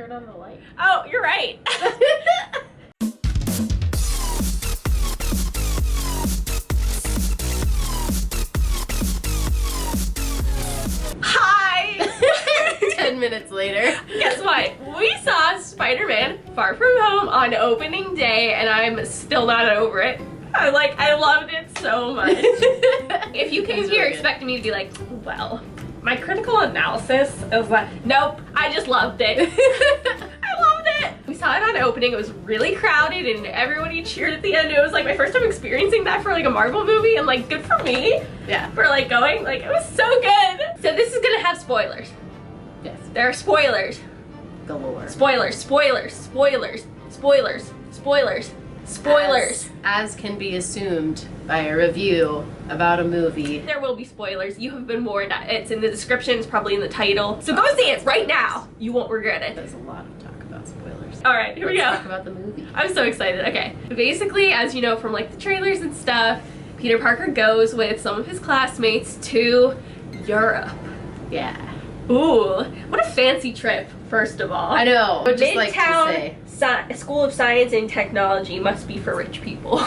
turn on the light. Oh, you're right. Hi! 10 minutes later. Guess what? We saw Spider-Man Far From Home on opening day, and I'm still not over it. I loved it so much. If you came here expecting me to be like, well, my critical analysis is like, nope, I just loved it. I loved it. We saw it on opening. It was really crowded and everybody cheered at the end. It was like my first time experiencing that for like a Marvel movie, and like good for me. Yeah. For like going, like it was so good. So this is gonna have spoilers. Yes. There are spoilers. Galore. Spoilers, spoilers, spoilers, spoilers, spoilers, spoilers. As can be assumed by a review about a movie. There will be spoilers. You have been warned. It's in the description. It's probably in the title. So go see it right now. You won't regret it. There's a lot of talk about spoilers. All right, here we go. Let's talk about the movie. I'm so excited. Okay. Basically, as you know from like the trailers and stuff, Peter Parker goes with some of his classmates to Europe. Yeah. Ooh, what a fancy trip, first of all. I know. I would just like to Midtown say. School of Science and Technology must be for rich people.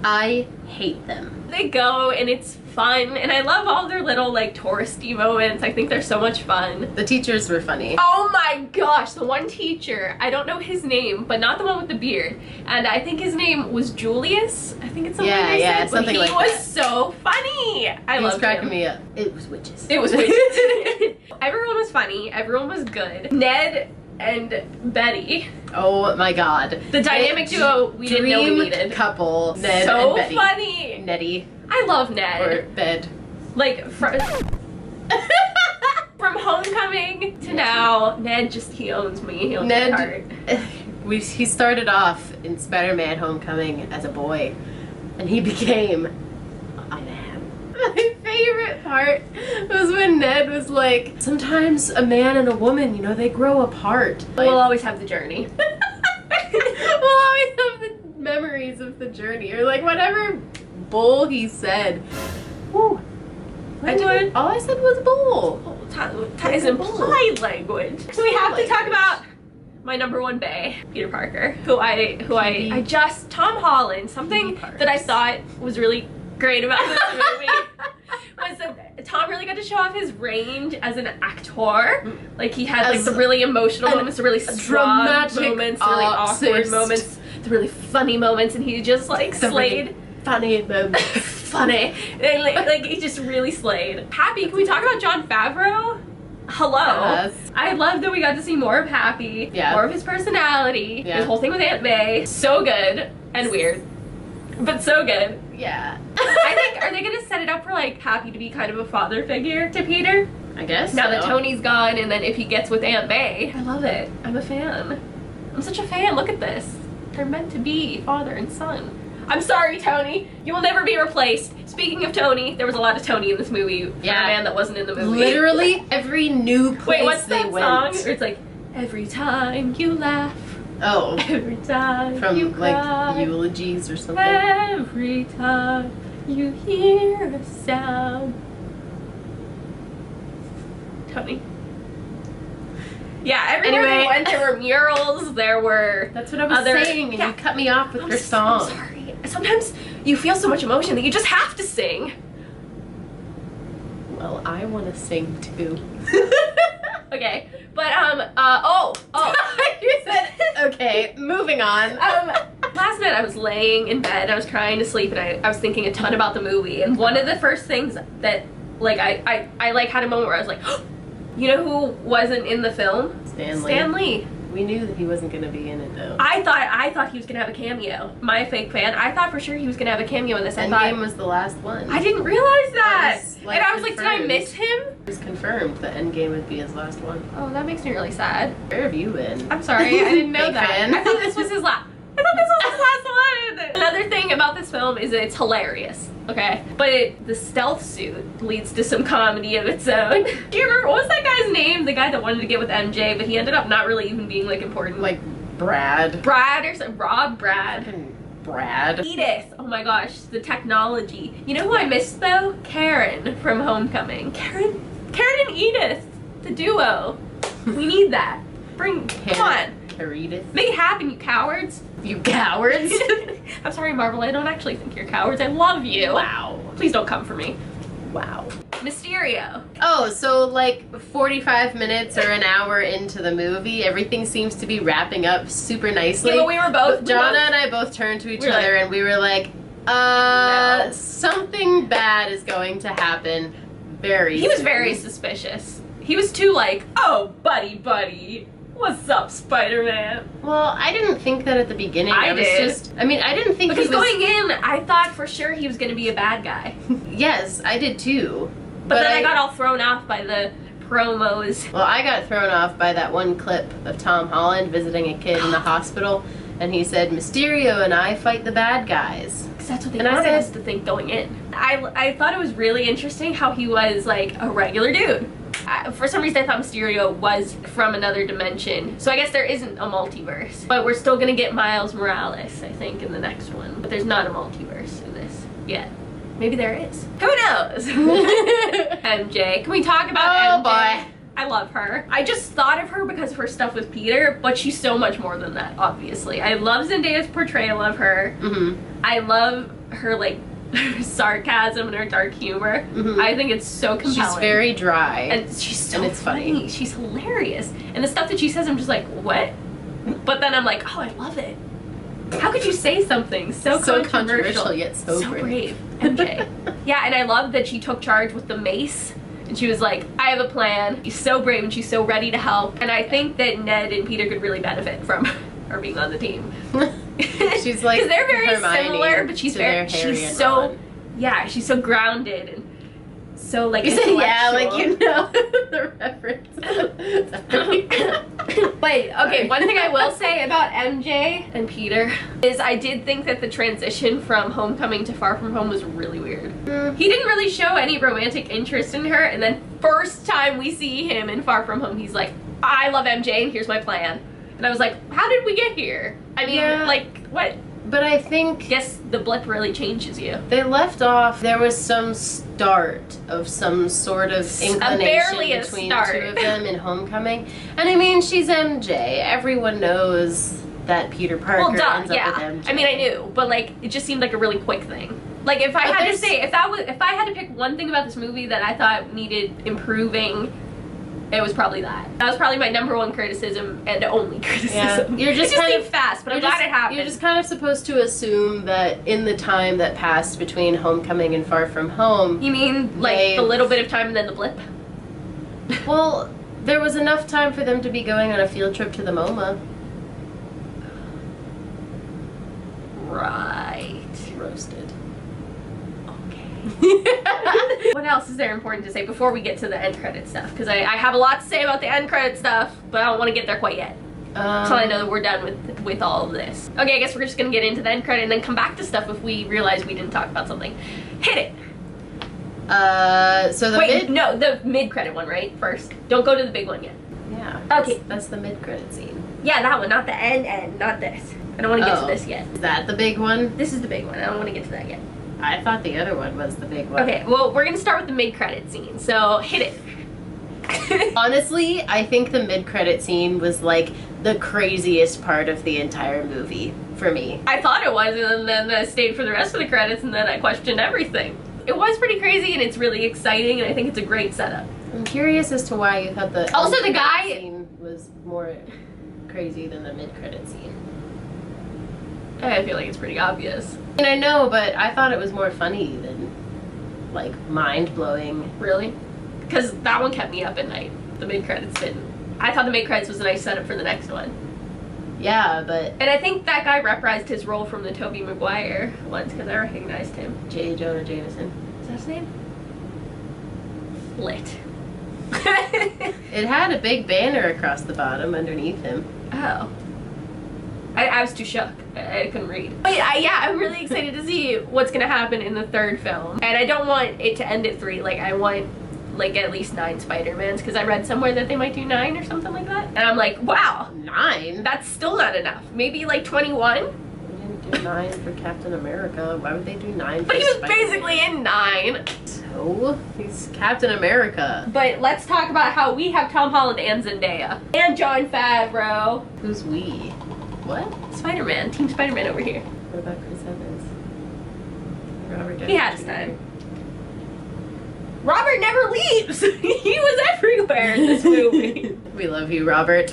I hate them. They go and it's fun, and I love all their little like touristy moments. I think they're so much fun. The teachers were funny. Oh my gosh, the one teacher, I don't know his name, but not the one with the beard, and I think his name was Julius. I think it's something they said, something but like he was that. so funny. I He's loved cracking him. me up. It was witches. It was witches. Everyone was funny. Everyone was good. Ned and Betty. Oh my god. The dynamic duo we didn't know we Dream needed. couple. Ned So and Betty. funny. Nettie. I love Ned. Or Bed. Like from Homecoming to now, Ned he owns me. He owns my heart. He started off in Spider-Man Homecoming as a boy, and he became a man. My favorite part was when Ned was like, sometimes a man and a woman, you know, they grow apart. We'll always have the journey. We'll always have the memories of the journey, or like whatever bull he said. Woo. All I said was bull. Ties implied language. So we have to talk about my number one bae, Peter Parker, who I just Tom Holland. Something that I thought was really great about this movie was that Tom really got to show off his range as an actor. Like he had like the really emotional moments, the really strong moments, the really awkward moments, the really funny moments, and he just like slayed. Funny moments. Funny. And, like he just really slayed. Happy, can we talk about Jon Favreau? Hello. Yes. I love that we got to see more of Happy, more of his personality, his whole thing with Aunt May. So good and weird, but so good. Yeah. I think, are they gonna set it up for like Happy to be kind of a father figure to Peter? I guess now that Tony's gone, and then if he gets with Aunt May. I love it. I'm a fan. I'm such a fan. Look at this. They're meant to be father and son. I'm sorry, Tony. You will never be replaced. Speaking of Tony, there was a lot of Tony in this movie for a man that wasn't in the movie. Literally every new place what's they that went. Song? Or it's like, every time you laugh. Oh. Every time from you cry. like eulogies or something. Every time you hear a sound. Tony. Yeah, everywhere we went, there were murals, there were That's what I was saying, and you cut me off with your song. I'm sorry. Sometimes you feel so much emotion that you just have to sing. Well, I want to sing too. Okay, but you said okay. Moving on. Last night I was laying in bed, I was trying to sleep, and I was thinking a ton about the movie. And one of the first things that like I like had a moment where I was like, you know who wasn't in the film? Stan Lee. We knew that he wasn't going to be in it though. I thought he was gonna have a cameo. My fake fan. I thought for sure he was gonna have a cameo in this. Endgame was the last one. I didn't realize that. Like, and I was like, did I miss him? It was confirmed that Endgame would be his last one. Oh, that makes me really sad. Where have you been? I'm sorry, I didn't know Fake that. fan. I thought this was his last. I thought this was his last one. Another thing about this film is that it's hilarious. Okay, but the stealth suit leads to some comedy of its own. Do you remember, what was that guy's name? The guy that wanted to get with MJ, but he ended up not really even being like important. Like Brad. Brad or something. Brad. Brad. Edith. Oh my gosh, the technology. You know who I missed though? Karen from Homecoming. Karen and Edith, the duo. We need that. Come on. Heredith. Make it happen, you cowards. You cowards. I'm sorry, Marvel, I don't actually think you're cowards. I love you. Wow. Please don't come for me. Wow. Mysterio. Oh, so like 45 minutes or an hour into the movie, everything seems to be wrapping up super nicely. Yeah, but we were both... Jonna and I both turned to each We were other like, and we were like, no. something bad is going to happen very He was soon. very suspicious. He was too like, oh, buddy. What's up, Spider-Man? Well, I didn't think that at the beginning. I did. I didn't think Because he was... going in, I thought for sure he was going to be a bad guy. Yes, I did too. But then I got all thrown off by the promos. Well, I got thrown off by that one clip of Tom Holland visiting a kid in the hospital, and he said, Mysterio and I fight the bad guys. Because that's what they And I wanted said- us to think going in. I thought it was really interesting how he was like a regular dude. For some reason I thought Mysterio was from another dimension. So I guess there isn't a multiverse. But we're still gonna get Miles Morales, I think, in the next one. But there's not a multiverse in this yet. Maybe there is. Who knows? MJ. Can we talk about MJ? Boy. I love her. I just thought of her because of her stuff with Peter, but she's so much more than that, obviously. I love Zendaya's portrayal of her. Mm-hmm. I love her, like, sarcasm and her dark humor. Mhm. I think it's so compelling. She's very dry. And she's so and it's funny. She's hilarious. And the stuff that she says, I'm just like, what? But then I'm like, oh, I love it. How could you say something so controversial yet so brave? MJ. Yeah, and I love that she took charge with the mace. And she was like, I have a plan. She's so brave and she's so ready to help. And I think that Ned and Peter could really benefit from her being on the team. She's like because they're very Hermione similar, but she's to their very Harry she's and so Ron. yeah, she's so grounded and so like Yeah, like intellectual. you know the reference. But okay, one thing I will say about MJ and Peter is I did think that the transition from Homecoming to Far From Home was really weird. He didn't really show any romantic interest in her, and then first time we see him in Far From Home, he's like, I love MJ and here's my plan. And I was like, how did we get here? I mean, Yeah. like, what? But I think Guess the blip really changes you. they left off, there was some start of some sort of inclination barely a between start. the two of them in Homecoming. And I mean, she's MJ. Everyone knows that Peter Parker Well, duh, ends up yeah. with MJ. I mean, I knew, but like, it just seemed like a really quick thing. Like, if I But had to there's- say, if I had to pick one thing about this movie that I thought needed improving, it was probably that. That was probably my number one criticism and only criticism. Yeah, you're just it just kind seemed of fast, but I'm you're glad just- it happened. You're just kind of supposed to assume that in the time that passed between Homecoming and Far From Home, You mean like They've- the little bit of time and then the blip? well, there was enough time for them to be going on a field trip to the MoMA. Right. Roasted. Okay. What else is there important to say before we get to the end credit stuff? Because I have a lot to say about the end credit stuff, but I don't want to get there quite yet. So I know that we're done with all of this. Okay, I guess we're just gonna get into the end credit and then come back to stuff if we realize we didn't talk about something. Hit it. So the Wait, no, the mid credit one, right? First, don't go to the big one yet. Yeah. Okay. That's the mid-credit scene. Yeah, that one, not the end, not this. I don't want to get to Oh. this yet. Is that the big one? This is the big one. I don't want to get to that yet. I thought the other one was the big one. Okay, well, we're gonna start with the mid credit scene. So hit it. Honestly, I think the mid-credit scene was like the craziest part of the entire movie for me. I thought it was, and then I stayed for the rest of the credits, and then I questioned everything. It was pretty crazy, and it's really exciting, and I think it's a great setup. I'm curious as to why you thought the Also, the end-credit guy- scene was more crazy than the mid-credit scene. I feel like it's pretty obvious. I mean, I know, but I thought it was more funny than like mind-blowing. Really? Because that one kept me up at night. The mid credits didn't. I thought the mid credits was a nice setup for the next one. Yeah, but And I think that guy reprised his role from the Tobey Maguire ones because I recognized him. J. Jonah Jameson. Is that his name? Lit. It had a big banner across the bottom underneath him. Oh. I was too shook. I couldn't read. But yeah, I'm really excited to see what's gonna happen in the third film. And I don't want it to end at 3. Like, I want, like, at least 9 Spider-Mans, because I read somewhere that they might do 9 or something like that. And I'm like, wow, 9? that's still not enough. Maybe, like, 21? We didn't do 9 for Captain America. Why would they do 9 for But he was Spider-Man? basically in 9. So No, he's Captain America. But let's talk about how we have Tom Holland and Zendaya. And Jon Favreau. Who's we? What? Spider-Man. Team Spider-Man over here. What about Chris Evans? Robert He had his time. Robert never leaves! He was everywhere in this movie. We love you, Robert.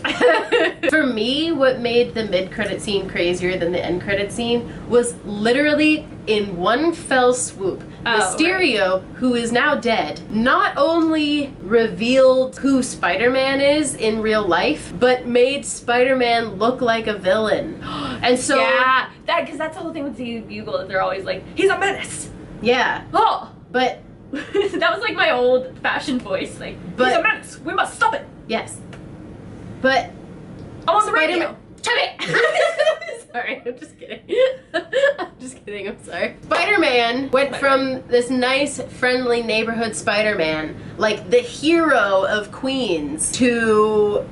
For me, what made the mid-credit scene crazier than the end-credit scene was literally in one fell swoop. Mysterio, who is now dead, not only revealed who Spider-Man is in real life, but made Spider-Man look like a villain. And so... Yeah, because that's the whole thing with Daily Bugle, that they're always like, he's a menace! Yeah. Oh! But... that was like my old-fashioned voice, like, he's a menace! We must stop it! Yes. But... I'm on the radio! Sorry, I'm just kidding. I'm just kidding, I'm sorry. Spider-Man went from this nice, friendly neighborhood Spider-Man, like the hero of Queens, to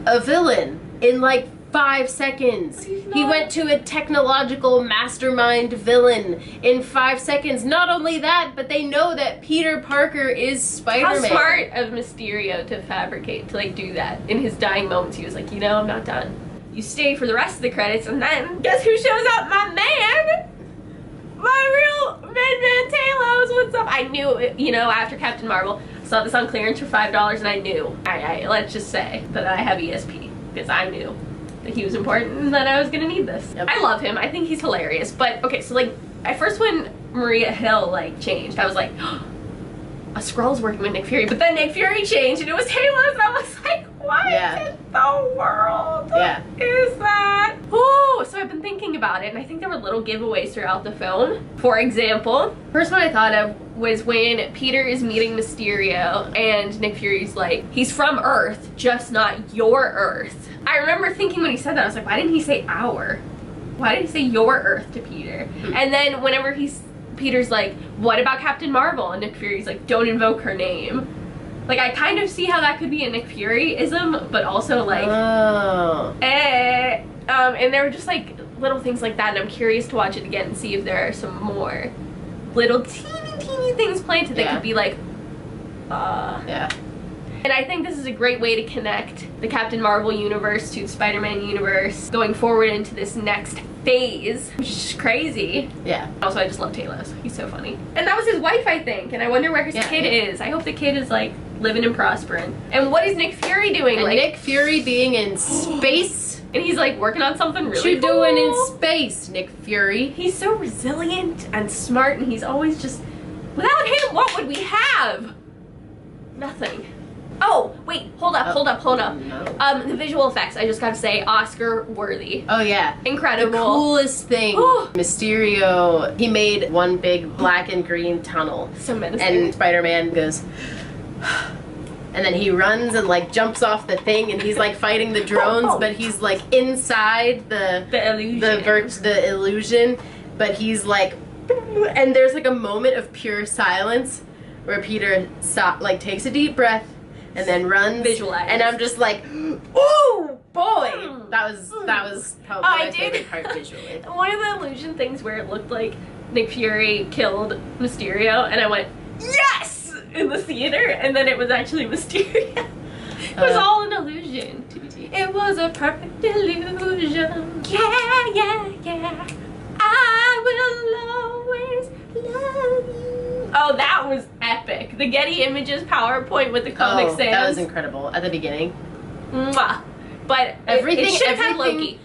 a villain in like 5 seconds. He went to a technological mastermind villain in 5 seconds. Not only that, but they know that Peter Parker is Spider-Man. How smart of Mysterio to fabricate, to like do that. In his dying moments, he was like, you know, I'm not done. You stay for the rest of the credits, and then guess who shows up? My man! My real man Talos, what's up? I knew it, you know, after Captain Marvel, I saw this on clearance for $5, and I knew. Let's just say that I have ESP, because I knew that he was important and that I was gonna need this. Yep. I love him. I think he's hilarious. But okay, so like at first when Maria Hill like changed, I was like, oh, a Skrull's working with Nick Fury. But then Nick Fury changed and it was Talos, and I was like, what in the world is that? Oh, so I've been thinking about it, and I think there were little giveaways throughout the film. For example, first one I thought of was when Peter is meeting Mysterio and Nick Fury's like, he's from Earth, just not your Earth. I remember thinking when he said that, I was like, why didn't he say our? Why did he say your Earth to Peter? And then whenever Peter's like, what about Captain Marvel? And Nick Fury's like, don't invoke her name. Like, I kind of see how that could be a Nick Fury-ism, but also like, and there were just like little things like that, and I'm curious to watch it again and see if there are some more little teeny things planted that could be like, And I think this is a great way to connect the Captain Marvel universe to the Spider-Man universe going forward into this next phase, which is just crazy. Yeah. Also, I just love Talos. He's so funny. And that was his wife, I think, and I wonder where his kid is. I hope the kid is like living and prospering. And what is Nick Fury doing? And like, Nick Fury being in space. And he's like working on something really cool. What you doing in space, Nick Fury? He's so resilient and smart, and he's always just, without him, what would we have? Nothing. Oh, wait, hold up. No. The visual effects, I just gotta say, Oscar worthy. Oh yeah. Incredible. The coolest thing, Mysterio, he made one big black and green tunnel. So menacing. And Spider-Man goes, and then he runs and like jumps off the thing, and he's like fighting the drones, but he's like inside the illusion, but he's like, and there's like a moment of pure silence where Peter takes a deep breath and then runs. Visualize. And I'm just like, ooh, boy! That was probably my favorite part visually. One of the illusion things where it looked like Nick Fury killed Mysterio, and I went, yes! In the theater, and then it was actually Mysterio. It was all an illusion. TBT. It was a perfect illusion. Yeah. I will always love you. Oh, that was epic. The Getty Images PowerPoint with the Comic Sans. That was incredible at the beginning. Mwah. But it should have had Loki.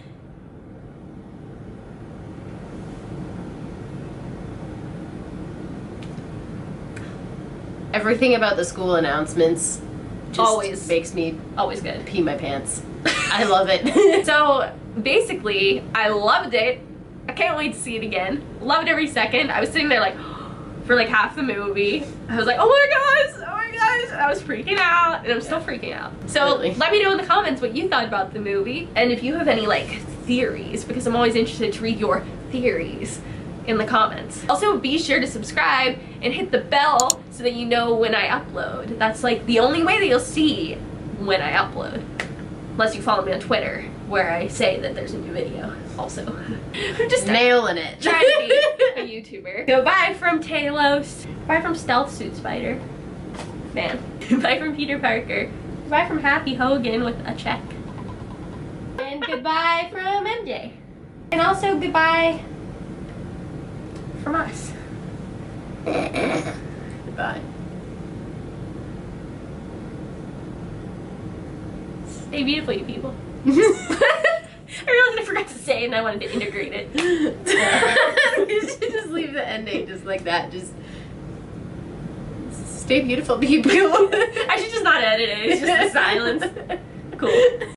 Everything about the school announcements just always makes me always good. Pee my pants. I love it. So basically, I loved it. I can't wait to see it again. Loved every second. I was sitting there like for like half the movie. I was like, oh my gosh. And I was freaking out, and I'm still freaking out. So let me know in the comments what you thought about the movie, and if you have any like theories, because I'm always interested to read your theories in the comments. Also, be sure to subscribe and hit the bell so that you know when I upload. That's like the only way that you'll see when I upload. Unless you follow me on Twitter. where I say that there's a new video also. I'm just nailing it. trying to be a YouTuber. Goodbye from Talos. Goodbye from Stealth Suit Spider. Man. Goodbye from Peter Parker. Goodbye from Happy Hogan with a check. And goodbye from MJ. And also goodbye from us. Goodbye. Stay beautiful, you people. I realized I forgot to say it and I wanted to integrate it. You should just leave the ending just like that. Just stay beautiful, people. I should just not edit it. It's just the silence. Cool.